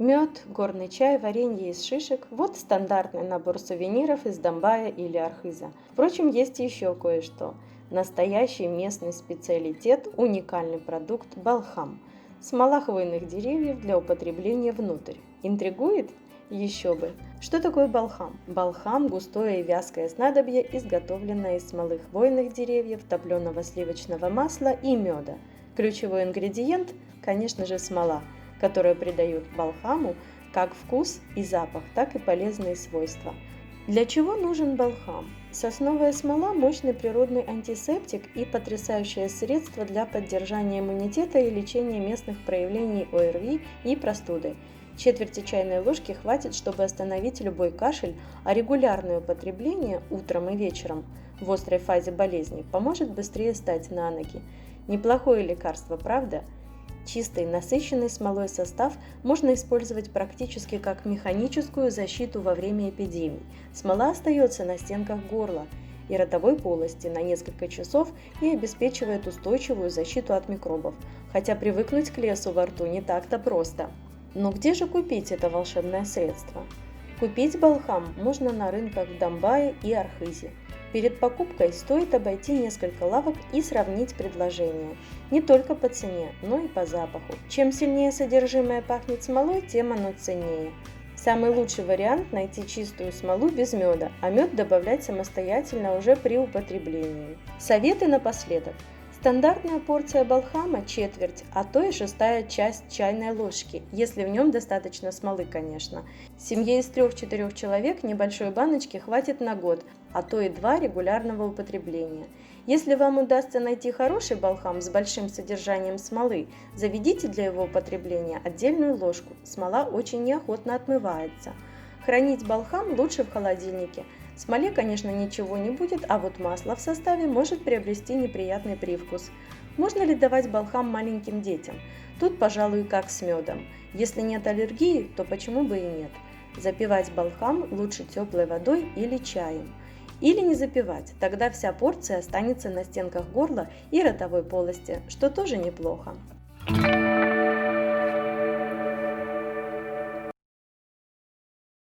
Мед, горный чай, варенье из шишек – вот стандартный набор сувениров из Домбая или Архыза. Впрочем, есть еще кое-что. Настоящий местный специалитет – уникальный продукт балхам. Смола хвойных деревьев для употребления внутрь. Интригует? Еще бы! Что такое балхам? Балхам – густое и вязкое снадобье, изготовленное из смолы хвойных деревьев, топленого сливочного масла и меда. Ключевой ингредиент – конечно же, смола, которые придают балхаму как вкус и запах, так и полезные свойства. Для чего нужен балхам? Сосновая смола – мощный природный антисептик и потрясающее средство для поддержания иммунитета и лечения местных проявлений ОРВИ и простуды. Четверти чайной ложки хватит, чтобы остановить любой кашель, а регулярное употребление утром и вечером в острой фазе болезни поможет быстрее встать на ноги. Неплохое лекарство, правда? Чистый, насыщенный смолой состав можно использовать практически как механическую защиту во время эпидемий. Смола остается на стенках горла и ротовой полости на несколько часов и обеспечивает устойчивую защиту от микробов, хотя привыкнуть к лесу во рту не так-то просто. Но где же купить это волшебное средство? Купить балхам можно на рынках в Домбае и Архызе. Перед покупкой стоит обойти несколько лавок и сравнить предложения. Не только по цене, но и по запаху. Чем сильнее содержимое пахнет смолой, тем оно ценнее. Самый лучший вариант – найти чистую смолу без меда, а мед добавлять самостоятельно уже при употреблении. Советы напоследок. Стандартная порция балхама – четверть, а то и шестая часть чайной ложки, если в нем достаточно смолы, конечно. Семье из 3-4 человек небольшой баночки хватит на год, а то и 2 регулярного употребления. Если вам удастся найти хороший балхам с большим содержанием смолы, заведите для его употребления отдельную ложку, смола очень неохотно отмывается. Хранить балхам лучше в холодильнике. Смоле, конечно, ничего не будет, а вот масло в составе может приобрести неприятный привкус. Можно ли давать балхам маленьким детям? Тут, пожалуй, как с медом. Если нет аллергии, то почему бы и нет? Запивать балхам лучше теплой водой или чаем. Или не запивать, тогда вся порция останется на стенках горла и ротовой полости, что тоже неплохо.